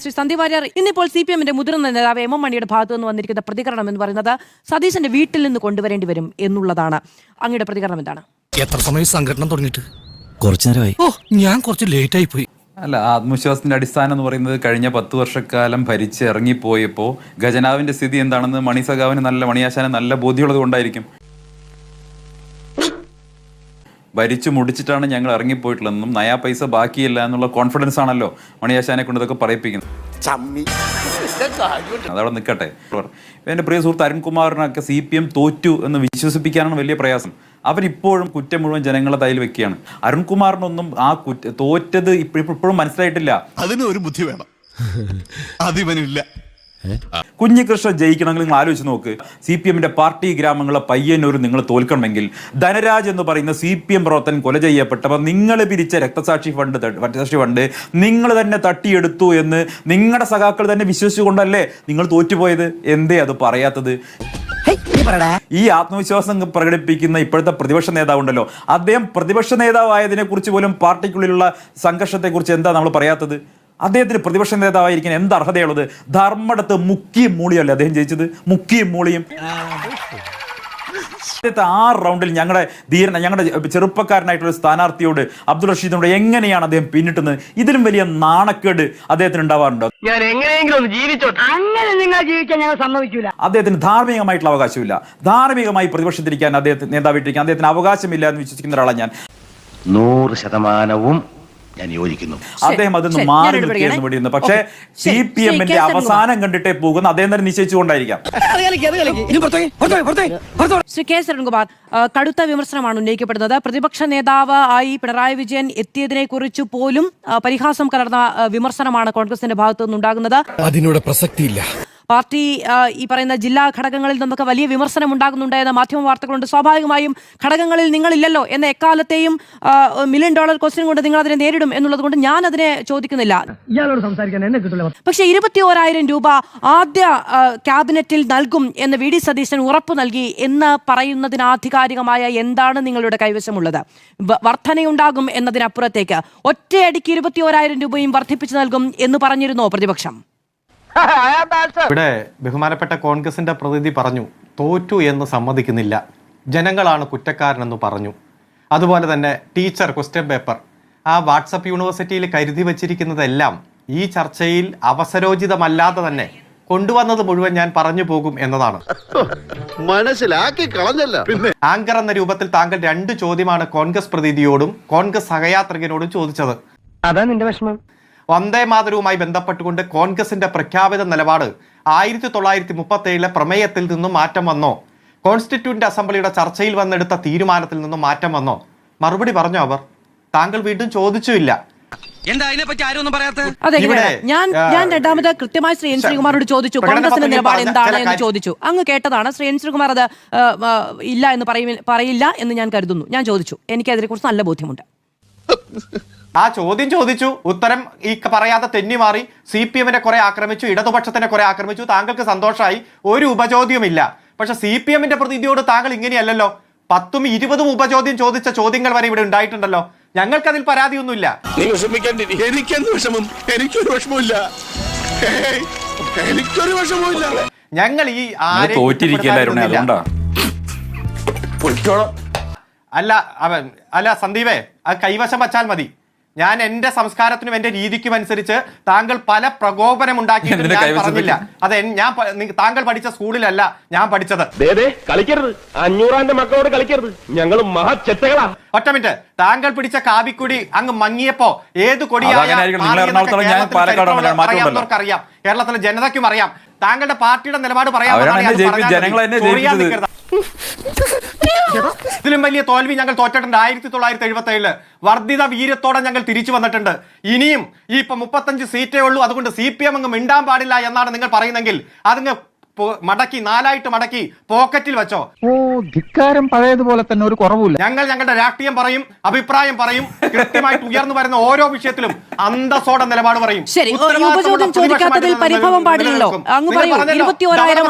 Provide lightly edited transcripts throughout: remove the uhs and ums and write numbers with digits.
ശ്രീ സന്ദീപ് വാര്യർ, ഇന്നിപ്പോൾ CPM-ന്റെ മുതിർന്ന നേതാവ് M.M. മണിയുടെ ഭാഗത്തു നിന്ന് വന്നിരിക്കുന്ന പ്രതികരണം എന്ന് പറയുന്നത് സതീശന്റെ വീട്ടിൽ നിന്ന് കൊണ്ടുവരേണ്ടി വരും എന്നുള്ളതാണ്. അങ്ങയുടെ പ്രതികരണം എന്താണ്? എത്ര സമയം സംഘടന തുടങ്ങിയിട്ട്? കുറച്ചു നേരമായി. ഞാൻ കുറച്ച് ലേറ്റ് ആയി പോയി. അല്ല, ആത്മവിശ്വാസത്തിന്റെ അടിസ്ഥാനം എന്ന് പറയുന്നത് കഴിഞ്ഞ 10 വർഷക്കാലം ഭരിച്ച് ഇറങ്ങിപ്പോയപ്പോൾ ഖജനാവിന്റെ സ്ഥിതി എന്താണെന്ന് മണിസഖാവിന് മണിയാശാന് നല്ല ബോധ്യമുള്ളത് കൊണ്ടായിരിക്കും. ഭരിച്ചു മുടിച്ചിട്ടാണ് ഞങ്ങൾ ഇറങ്ങിപ്പോയിട്ടുള്ളതെന്നും നയാ പൈസ ബാക്കിയില്ല എന്നുള്ള കോൺഫിഡൻസ് ആണല്ലോ മണിയാശാനെ കൊണ്ട് ഇതൊക്കെ പറയിപ്പിക്കുന്നത്. അതവിടെ നിൽക്കട്ടെ. എൻ്റെ പ്രിയ സുഹൃത്ത് അരുൺകുമാറിനൊക്കെ CPM തോറ്റു എന്ന് വിശ്വസിപ്പിക്കാനാണ് വലിയ പ്രയാസം. അവരിപ്പോഴും കുറ്റം മുഴുവൻ ജനങ്ങളുടെ തയ്യിൽ വെക്കുകയാണ്. അരുൺകുമാറിനൊന്നും ആ തോറ്റത് ഇപ്പോഴും മനസ്സിലായിട്ടില്ല. അതിന് ഒരു ബുദ്ധി വേണം, അതിവനില്ല. കുഞ്ഞികൃഷ്ണൻ ജയിക്കണമെങ്കിൽ നിങ്ങൾ ആലോചിച്ച് നോക്ക്. CPM-ന്റെ പാർട്ടി ഗ്രാമങ്ങളെ പയ്യന്നൂർ നിങ്ങൾ തോൽക്കണമെങ്കിൽ ധനരാജ് എന്ന് പറയുന്ന CPM പ്രവർത്തകൻ കൊല ചെയ്യപ്പെട്ടപ്പോൾ നിങ്ങൾ പിരിച്ച രക്തസാക്ഷി ഫണ്ട് നിങ്ങൾ തന്നെ തട്ടിയെടുത്തു എന്ന് നിങ്ങളുടെ സഖാക്കൾ തന്നെ വിശ്വസിച്ചുകൊണ്ടല്ലേ നിങ്ങൾ തോറ്റുപോയത്? എന്തേ അത് പറയാത്തത്? ഈ ആത്മവിശ്വാസം പ്രകടിപ്പിക്കുന്ന ഇപ്പോഴത്തെ പ്രതിപക്ഷ നേതാവുണ്ടല്ലോ, അദ്ദേഹം പ്രതിപക്ഷ നേതാവായതിനെ കുറിച്ച് പോലും പാർട്ടിക്കുള്ളിലുള്ള സംഘർഷത്തെ കുറിച്ച് എന്താ നമ്മൾ പറയാത്തത്? അദ്ദേഹത്തിന് പ്രതിപക്ഷ നേതാവായിരിക്കാൻ എന്ത് അർഹതയുള്ളത്? ധർമ്മടത്ത് മുക്കിയും മൂളിയല്ലേ അദ്ദേഹം ജയിച്ചത്? മുക്കിയും മൂളിയും. 6 റൗണ്ടിൽ ഞങ്ങളുടെ ചെറുപ്പക്കാരനായിട്ടുള്ള സ്ഥാനാർത്ഥിയോട് അബ്ദുൾ റഷീദിനോട് എങ്ങനെയാണ് അദ്ദേഹം പിന്നിട്ടുന്നത്? ഇതിലും വലിയ നാണക്കേട് അദ്ദേഹത്തിന് ഉണ്ടാവാറുണ്ടോ? ഞാൻ എങ്ങനെയെങ്കിലും ഒന്ന് ജീവിച്ചോട്ടെ. അങ്ങനെ നിങ്ങൾ ജീവിക്കാൻ ഞങ്ങൾ സമ്മതിക്കില്ല. അദ്ദേഹത്തിന് ധാർമ്മികമായിട്ടുള്ള അവകാശമില്ല. ധാർമ്മികമായി പ്രതിപക്ഷത്തിരിക്കാൻ അദ്ദേഹത്തിന് നേതാവിട്ടിരിക്കാൻ അദ്ദേഹത്തിന് അവകാശമില്ല എന്ന് വിശ്വസിക്കുന്ന ഒരാളാണ് ഞാൻ. 100% ഞാൻ യോജിക്കുന്നു. അദ്ദേഹം അതൊന്ന് മാറി നിൽക്കുകയെന്ന് വേണ്ടിയിരുന്നു. പക്ഷേ CPM-ന്റെ അവസാനം കണ്ടിട്ടേ പോകുന്ന അദ്ദേഹം തന്നെ നിശ്ചയിച്ചുകൊണ്ടായിരിക്കാം. ശ്രീ കെ അരുൺകുമാർ, കടുത്ത വിമർശനമാണ് ഉന്നയിക്കപ്പെടുന്നത്. പ്രതിപക്ഷ നേതാവ് ആയി പിണറായി വിജയൻ എത്തിയതിനെ കുറിച്ച് പോലും പരിഹാസം കലർന്ന വിമർശനമാണ് കോൺഗ്രസിന്റെ ഭാഗത്തു നിന്നുണ്ടാകുന്നത്. അതിനോട് പ്രസക്തിയില്ല. പാർട്ടി ഈ പറയുന്ന ജില്ലാ ഘടകങ്ങളിൽ നിന്നൊക്കെ വലിയ വിമർശനം ഉണ്ടാകുന്നുണ്ട് എന്ന മാധ്യമ വാർത്തകളുണ്ട്. സ്വാഭാവികമായും ഘടകങ്ങളിൽ നിങ്ങളില്ലല്ലോ എന്ന എക്കാലത്തെയും $1 മില്യൺ ക്വസ്റ്റ്യൻ കൊണ്ട് നിങ്ങൾ അതിനെ നേരിടും എന്നുള്ളത് കൊണ്ട് ഞാൻ അതിനെ ചോദിക്കുന്നില്ല. പക്ഷേ 21,000 രൂപ ആദ്യ ക്യാബിനറ്റിൽ നൽകും എന്ന് VD സതീശൻ ഉറപ്പു നൽകി എന്ന് പറയുന്നതിന് ആധികാരികമായ എന്താണ് നിങ്ങളുടെ കൈവശമുള്ളത്? വർധനയുണ്ടാകും എന്നതിനപ്പുറത്തേക്ക് ഒറ്റയടിക്ക് 21,000 രൂപയും വർദ്ധിപ്പിച്ചു നൽകും എന്ന് പറഞ്ഞിരുന്നോ പ്രതിപക്ഷം? ഇവിടെ ബഹുമാനപ്പെട്ട കോൺഗ്രസിന്റെ പ്രതിനിധി പറഞ്ഞു തോറ്റു എന്ന് സമ്മതിക്കുന്നില്ല, ജനങ്ങളാണ് കുറ്റക്കാരനെന്ന് പറഞ്ഞു. അതുപോലെ തന്നെ ടീച്ചർ ക്വസ്റ്റ്യൻ പേപ്പർ ആ വാട്സപ്പ് യൂണിവേഴ്സിറ്റിയിൽ കരുതി വച്ചിരിക്കുന്നതെല്ലാം ഈ ചർച്ചയിൽ അവസരോചിതമല്ലാതെ തന്നെ കൊണ്ടുവന്നത് മുഴുവൻ ഞാൻ പറഞ്ഞു പോകും എന്നതാണ്. മനസ്സിലാക്കി കളഞ്ഞല്ല. ആങ്കർ എന്ന രൂപത്തിൽ താങ്കൾ 2 ചോദ്യമാണ് കോൺഗ്രസ് പ്രതിനിധിയോടും കോൺഗ്രസ് സഹയാത്രികനോടും ചോദിച്ചത്. അതാ നിന്റെ വിഷമം. വന്ദേ മാതരവുമായി ബന്ധപ്പെട്ടുകൊണ്ട് കോൺഗ്രസിന്റെ പ്രഖ്യാപിത നിലപാട് 1937 പ്രമേയത്തിൽ നിന്നും മാറ്റം വന്നോ? കോൺസ്റ്റിറ്റ്യൂന്റ് അസംബ്ലിയുടെ ചർച്ചയിൽ വന്നെടുത്ത തീരുമാനത്തിൽ നിന്നും മാറ്റം വന്നോ? മറുപടി പറഞ്ഞോ അവർ? താങ്കൾ വീണ്ടും ചോദിച്ചില്ല. ഞാൻ രണ്ടാമത് കൃത്യമായി ശ്രീ എൻ ശ്രീകുമാറോട് ചോദിച്ചു കോൺഗ്രസിന്റെ നിലപാട് എന്താണ് എന്ന് ചോദിച്ചു. അങ്ങ് കേട്ടതാണ്. ശ്രീ എൻ ശ്രീകുമാർ അത് ഇല്ല എന്ന് പറയില്ല എന്ന് ഞാൻ കരുതുന്നു. ഞാൻ ചോദിച്ചു, എനിക്ക് അതിനെ കുറിച്ച് നല്ല ബോധ്യമുണ്ട്. ആ ചോദ്യം ചോദിച്ചു, ഉത്തരം ഈ പറയാതെ തെന്നി മാറി. CPM-നെ കുറെ ആക്രമിച്ചു, ഇടതുപക്ഷത്തിനെ കുറെ ആക്രമിച്ചു. താങ്കൾക്ക് സന്തോഷമായി, ഒരു ഉപചോദ്യമില്ല. പക്ഷെ CPM-ന്റെ പ്രതിനിധിയോട് താങ്കൾ ഇങ്ങനെയല്ലല്ലോ. 10ഉം 20ഉം ഉപചോദ്യം ചോദിച്ച ചോദ്യങ്ങൾ വരെ ഇവിടെ ഉണ്ടായിട്ടുണ്ടല്ലോ. ഞങ്ങൾക്കതിൽ പരാതിയൊന്നുമില്ല. ഞങ്ങൾ ഈ അല്ല സന്ദീപേ, അത് കൈവശം വച്ചാൽ മതി. ഞാൻ എന്റെ സംസ്കാരത്തിനും എന്റെ രീതിക്കും അനുസരിച്ച് താങ്കൾ പല പ്രകോപനം ഉണ്ടാക്കിയിട്ട് ഞാൻ പറഞ്ഞില്ല. അതെ, താങ്കൾ പഠിച്ച സ്കൂളിലല്ല ഞാൻ പഠിച്ചത്. കളിക്കരുത്, 500 മക്കളോട് കളിക്കരുത്, ഞങ്ങൾ മഹാചെറ്റകളാ. ഒറ്റ മിനിറ്റ്. താങ്കൾ പിടിച്ച കാവിക്കൊടി അങ്ങ് മങ്ങിയപ്പോ ഏത് കൊടിയായ അറിയാം, കേരളത്തിലെ ജനതയ്ക്കും അറിയാം. താങ്കളുടെ പാർട്ടിയുടെ നിലപാട് പറയാം. ഇതിലും വലിയ തോൽവി ഞങ്ങൾ തോറ്റിട്ടുണ്ട്. 1977 വർദ്ധിത വീര്യത്തോടെ ഞങ്ങൾ തിരിച്ചു വന്നിട്ടുണ്ട്. ഇനിയും ഈ 35 സീറ്റേ ഉള്ളൂ, അതുകൊണ്ട് CPM അങ്ങ് മിണ്ടാൻ പാടില്ല എന്നാണ് നിങ്ങൾ പറയുന്നെങ്കിൽ അതിങ്ങ് മടക്കി 4 മടക്കി പോക്കറ്റിൽ വെച്ചോ. ധിക്കാരം പഴയതുപോലെ തന്നെ ഒരു കുറവില്ല. ഞങ്ങൾ ഞങ്ങളുടെ രാഷ്ട്രീയം പറയും, അഭിപ്രായം പറയും, കൃത്യമായിട്ട് ഉയർന്നു വരുന്ന ഓരോ വിഷയത്തിലും അന്തസ്സോടെ നിലപാട് പറയും. ചോദിക്കാത്തതിൽ പരിഭവം പാടില്ലല്ലോ. അങ്ങ് പറയൂ, 21,000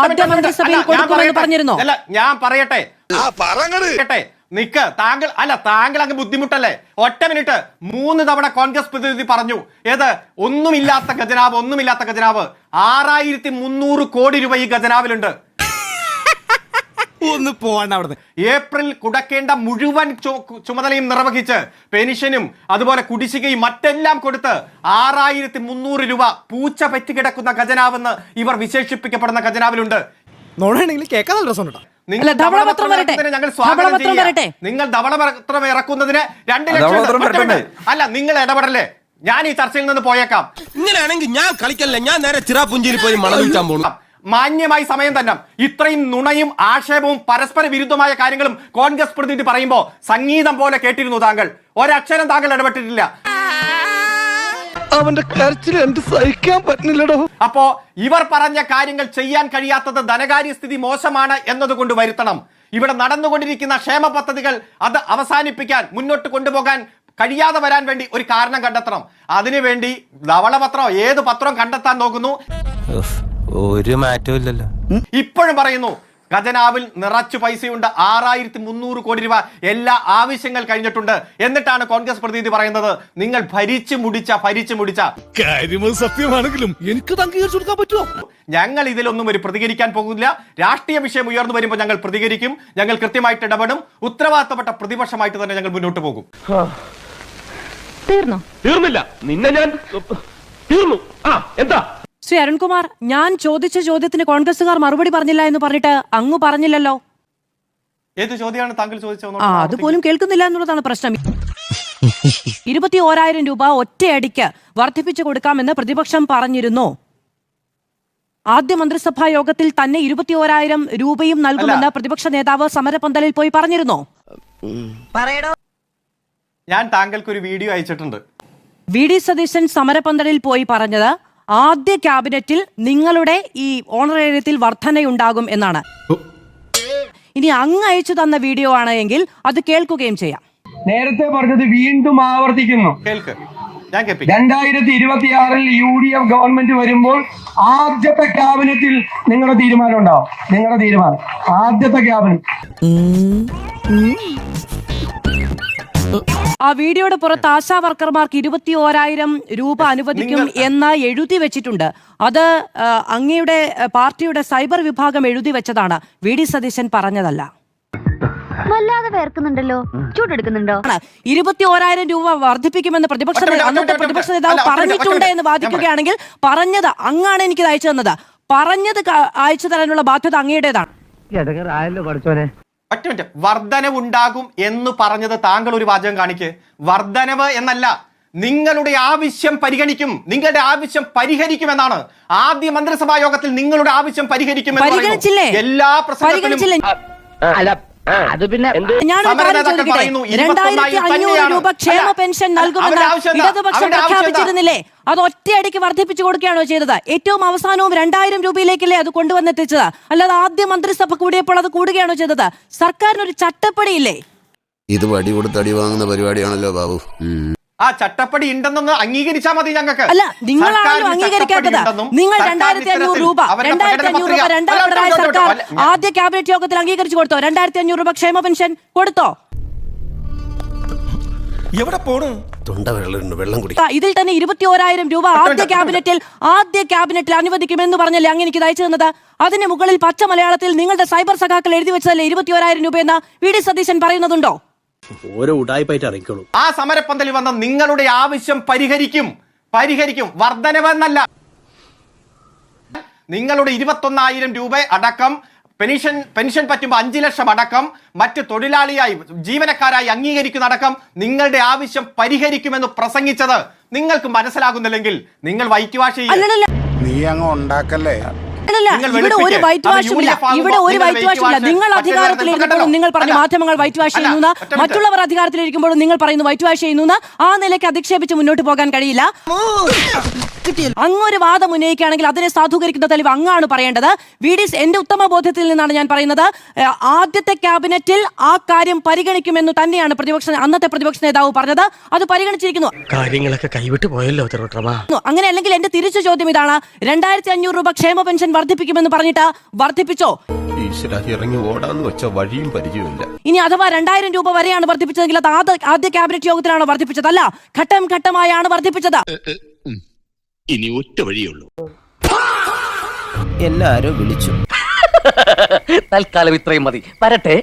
ആദ്യ മന്ത്രിസഭയിൽ കൊടുക്കുമെന്ന് പറഞ്ഞിരുന്നോ? അല്ല, ഞാൻ പറയട്ടെ. നിക്ക് താങ്കൾ അങ്ങ് ബുദ്ധിമുട്ടല്ലേ? ഒറ്റ മിനിറ്റ്. 3 തവണ കോൺഗ്രസ് പ്രതിനിധി പറഞ്ഞു ഏത് ഒന്നുമില്ലാത്ത ഖജനാവ് 6300 കോടി രൂപ ഈ ഖജനാവിലുണ്ട്. ഒന്ന് പോവാണ്ട് അവിടെ. ഏപ്രിൽ കുടക്കേണ്ട മുഴുവൻ ചുമതലയും നിർവഹിച്ച് പെൻഷനും അതുപോലെ കുടിശ്ശികയും മറ്റെല്ലാം കൊടുത്ത് 6300 രൂപ പൂച്ച പറ്റിക്കിടക്കുന്ന ഖജനാവെന്ന് ഇവർ വിശേഷിപ്പിക്കപ്പെടുന്ന ഖജനാവിലുണ്ട്. കേൾക്കാൻ നല്ല രസമുണ്ട്. നിങ്ങൾ ധവളപത്രം വരട്ടെ. ഞങ്ങൾ സ്വാഗതം ധവളപത്രം വരട്ടെ. ചെയ്യാം. നിങ്ങൾ ധവളപത്രം ഇറക്കുന്നതിന് 2 ലക്ഷം അല്ല, നിങ്ങൾ ഇടപെടല്ലേ? ഞാൻ ഈ ചർച്ചയിൽ നിന്ന് പോയേക്കാം. ഇങ്ങനെയാണെങ്കിൽ ഞാൻ കളിക്കല്ല, ഞാൻ നേരെ ചിറാപുഞ്ചിയിൽ പോയി മണം വിൽക്കാൻ പോകുന്നു. മാന്യമായി സമയം തന്നെ. ഇത്രയും നുണയും ആക്ഷേപവും പരസ്പര വിരുദ്ധമായ കാര്യങ്ങളും കോൺഗ്രസ് പ്രതിനിധി പറയുമ്പോ സംഗീതം പോലെ കേട്ടിരുന്നു താങ്കൾ. ഒരക്ഷരം താങ്കൾ ഇടപെട്ടിട്ടില്ല. അവന്റെ കരച്ചിൽ എനിക്ക് സഹിക്കാൻ പറ്റുന്നില്ലടോ. അപ്പോ ഇവർ പറഞ്ഞ കാര്യങ്ങൾ ചെയ്യാൻ കഴിയാത്തത് ധനകാര്യസ്ഥിതി മോശമാണ് എന്നതുകൊണ്ട് വരുത്തണം. ഇവിടെ നടന്നുകൊണ്ടിരിക്കുന്ന ക്ഷേമ പദ്ധതികൾ അത് അവസാനിപ്പിക്കാൻ മുന്നോട്ട് കൊണ്ടുപോകാൻ കഴിയാതെ വരാൻ വേണ്ടി ഒരു കാരണം കണ്ടെത്തണം. അതിനുവേണ്ടി ധവളപത്രം ഏത് പത്രം കണ്ടെത്താൻ നോക്കുന്നു? ഒരു മാറ്റവും ഇല്ലല്ലോ. ഇപ്പോഴും പറയുന്നു ഖജനാവിൽ നിറച്ചു പൈസയുണ്ട്, 6300 കോടി രൂപ, എല്ലാ ആവശ്യങ്ങൾ കഴിഞ്ഞിട്ടുണ്ട്. എന്നിട്ടാണ് കോൺഗ്രസ് പ്രതിനിധി പറയുന്നത് നിങ്ങൾ ഭരിച്ചു മുടിച്ച കാര്യം സത്യമാണെങ്കിലും എനിക്ക് അംഗീകരിച്ചു കൊടുക്കാൻ പറ്റുമോ? ഞങ്ങൾ ഇതിലൊന്നും പ്രതികരിക്കാൻ പോകുന്നില്ല. രാഷ്ട്രീയ വിഷയം ഉയർന്നു വരുമ്പോൾ ഞങ്ങൾ പ്രതികരിക്കും. ഞങ്ങൾ കൃത്യമായിട്ട് ഇടപെടും. ഉത്തരവാദിത്തപ്പെട്ട പ്രതിപക്ഷമായിട്ട് തന്നെ ഞങ്ങൾ മുന്നോട്ട് പോകും. തീർന്നില്ല, നിന്നെ ഞാൻ തീർന്നു. എന്താ ശ്രീ അരുൺകുമാർ, ഞാൻ ചോദിച്ച ചോദ്യത്തിന് കോൺഗ്രസുകാർ മറുപടി പറഞ്ഞില്ല എന്ന് പറഞ്ഞിട്ട് അങ്ങ് പറഞ്ഞില്ലല്ലോ. ഏത് ചോദ്യമാണ് താങ്കൾ ചോദിച്ചത്? അതുപോലും കേൾക്കുന്നില്ല എന്നുള്ളതാണ് പ്രശ്നം. 21,000 രൂപ ഒറ്റയടിക്ക് വർദ്ധിപ്പിച്ചു കൊടുക്കാമെന്ന് പ്രതിപക്ഷം പറഞ്ഞിരുന്നു. ആദ്യ മന്ത്രിസഭാ യോഗത്തിൽ തന്നെ 21,000 രൂപയും നൽകുമെന്ന് പ്രതിപക്ഷ നേതാവ് സമരപന്തലിൽ പോയി പറഞ്ഞിരുന്നോ? ഞാൻ താങ്കൾക്ക് ഒരു വീഡിയോ അയച്ചിട്ടുണ്ട്. VD സതീശൻ സമരപന്തലിൽ പോയി പറഞ്ഞത് ആദ്യ ക്യാബിനറ്റിൽ നിങ്ങളുടെ ഈ ഓണറേറിയത്തിൽ വർധനയുണ്ടാകും എന്നാണ്. ഇനി അങ്ങ് അയച്ചു തന്ന വീഡിയോ ആണ് എങ്കിൽ അത് കേൾക്കുകയും ചെയ്യാം. നേരത്തെ പറഞ്ഞത് വീണ്ടും ആവർത്തിക്കുന്നു. 2026 UDF ഗവൺമെന്റ് വരുമ്പോൾ ആദ്യത്തെ ക്യാബിനറ്റിൽ നിങ്ങളുടെ തീരുമാനം ഉണ്ടാവും. നിങ്ങളുടെ തീരുമാനം ആദ്യത്തെ ക്യാബിനറ്റ്. ആ വീഡിയോയുടെ പുറത്ത് ആശാ വർക്കർമാർക്ക് 21,000 രൂപ അനുവദിക്കും എന്ന് എഴുതി വെച്ചിട്ടുണ്ട്. അത് അങ്ങയുടെ പാർട്ടിയുടെ സൈബർ വിഭാഗം എഴുതി വെച്ചതാണ്, VD സതീശൻ പറഞ്ഞതല്ല. വല്ലാതെ വേർക്കുന്നുണ്ടല്ലോ, ചൂടെടുക്കുന്നുണ്ടോ? 21,000 രൂപ വർദ്ധിപ്പിക്കുമെന്ന് അന്നത്തെ പ്രതിപക്ഷ നേതാവ് പറഞ്ഞിട്ടുണ്ട് എന്ന് വാദിക്കുകയാണെങ്കിൽ പറഞ്ഞത് അങ്ങാണ് എനിക്ക് അയച്ചു തന്നത്. പറഞ്ഞത് അയച്ചു തരാനുള്ള ബാധ്യത അങ്ങയുടേതാണ്. വർധനവ് ഉണ്ടാകും എന്ന് പറഞ്ഞത് താങ്കൾ ഒരു വാചകം കാണിക്ക്. വർധനവ് എന്നല്ല, നിങ്ങളുടെ ആവശ്യം പരിഗണിക്കും, നിങ്ങളുടെ ആവശ്യം പരിഹരിക്കുമെന്നാണ്. ആദ്യ മന്ത്രിസഭാ യോഗത്തിൽ നിങ്ങളുടെ ആവശ്യം പരിഹരിക്കുമെന്ന് എല്ലാ പ്രശ്നത്തിലും. ഞാൻ 2,500 രൂപ ക്ഷേമ പെൻഷൻ നൽകുമെന്ന് ഇടതുപക്ഷം പ്രഖ്യാപിച്ചിരുന്നില്ലേ? അത് ഒറ്റയടിക്ക് വർദ്ധിപ്പിച്ചു കൊടുക്കുകയാണോ ചെയ്തത്? ഏറ്റവും അവസാനവും 2,000 രൂപയിലേക്കല്ലേ അത് കൊണ്ടുവന്നെത്തിച്ചത്? അല്ലാതെ ആദ്യ മന്ത്രിസഭ കൂടിയപ്പോൾ അത് കൂടുകയാണോ ചെയ്തത്? സർക്കാരിനൊരു ചട്ടപ്പടിയില്ലേ? ഇത് വടി കൊടുത്ത് അടി വാങ്ങുന്ന പരിപാടിയാണല്ലോ ബാബു. ആ ചട്ടപ്പടി ഉണ്ടെന്ന് അംഗീകരിച്ചാൽ മതി. ഞങ്ങൾക്ക് അല്ല, നിങ്ങളാണല്ലോ അംഗീകരിക്കാത്തത്. നിങ്ങൾ 2,500 രൂപ 2,500 രൂപ രണ്ടാം പിണറായി സർക്കാർ ആദ്യ ക്യാബിനറ്റ് യോഗത്തിൽ അംഗീകരിച്ചു കൊടുത്തോ? 2,500 രൂപ ക്ഷേമ പെൻഷൻ കൊടുത്തോ? എവിടെ പോണു? വെള്ളം കുടി. ഇതിൽ തന്നെ 21,000 രൂപ ആദ്യ ക്യാബിനറ്റിൽ അനുവദിക്കുമെന്ന് പറഞ്ഞല്ലേ അങ്ങ് എനിക്ക് അയച്ചു തന്നത്? അതിന് മുകളിൽ പച്ച മലയാളത്തിൽ നിങ്ങളുടെ സൈബർ സഖാക്കൾ എഴുതി വെച്ചതല്ലേ 21,000 രൂപയെന്ന് VD സതീശൻ പറയുന്നതുണ്ടോ? ഓരോ ഉടായിപ്പായിട്ട് അറിയിക്കോളൂ. ആ സമരപ്പന്തലിൽ വന്ന നിങ്ങളുടെ ആവശ്യം പരിഹരിക്കും. വർധനവെന്നല്ല, നിങ്ങളുടെ 21,000 രൂപ അടക്കം പെൻഷൻ പറ്റുമ്പോൾ 5 ലക്ഷം അടക്കം മറ്റ് തൊഴിലാളിയായി ജീവനക്കാരായി അംഗീകരിക്കുന്ന അടക്കം നിങ്ങളുടെ ആവശ്യം പരിഹരിക്കുമെന്ന് പ്രസംഗിച്ചത് നിങ്ങൾക്ക് മനസ്സിലാകുന്നില്ലെങ്കിൽ നിങ്ങൾ വൈറ്റ് വാഷ് ചെയ്യും. നീ അങ്ങ് ഉണ്ടാക്കല്ലേ? ഇവിടെ ഒരു വൈറ്റ് വാഷുമില്ല. നിങ്ങൾ അധികാരത്തിലിരിക്കുമ്പോഴും നിങ്ങൾ പറഞ്ഞു മാധ്യമങ്ങൾ വൈറ്റ് വാഷ് ചെയ്യുന്നു, മറ്റുള്ളവർ അധികാരത്തിലിരിക്കുമ്പോഴും നിങ്ങൾ പറയുന്നു വൈറ്റ് വാഷ് ചെയ്യുന്നു. ആ നിലയ്ക്ക് അധിക്ഷേപിച്ച് മുന്നോട്ട് പോകാൻ കഴിയില്ല. അങ്ങൊരു വാദം ഉന്നയിക്കുകയാണെങ്കിൽ അതിനെ സാധൂകരിക്കുന്ന തെളിവ് അങ്ങാണ് പറയേണ്ടത്. എന്റെ ഉത്തമ ബോധ്യത്തിൽ നിന്നാണ് ഞാൻ പറയുന്നത്. ആദ്യത്തെ ക്യാബിനറ്റിൽ ആ കാര്യം പരിഗണിക്കുമെന്ന് തന്നെയാണ് അന്നത്തെ പ്രതിപക്ഷ നേതാവ് പറഞ്ഞത്. അത് പരിഗണിച്ചിരിക്കുന്നു. കാര്യങ്ങളൊക്കെ കൈവിട്ട് പോയല്ലോ. അങ്ങനെ അല്ലെങ്കിൽ എന്റെ തിരിച്ചു ചോദ്യം ഇതാണ്, 2,500 രൂപ ക്ഷേമ പെൻഷൻ വർദ്ധിപ്പിക്കുമെന്ന് പറഞ്ഞിട്ട് വർദ്ധിപ്പിച്ചോ? ഈശ്വര, ഇറങ്ങി ഓടാന്ന് വെച്ച വഴിയും പരിചയമില്ല. ഇനി അഥവാ 2000 രൂപ വരെയാണ് വർദ്ധിപ്പിച്ചതെങ്കിൽ അത് ആദ്യ ക്യാബിനറ്റ് യോഗത്തിലാണ് വർദ്ധിപ്പിച്ചത്, അല്ല ഘട്ടം ഘട്ടമായാണ് വർദ്ധിപ്പിച്ചത്. ഇനി ഒറ്റ വഴിയുള്ളൂ. എല്ലാരും വിളിച്ചു. തൽക്കാലം ഇത്രയും മതി. വരട്ടെ.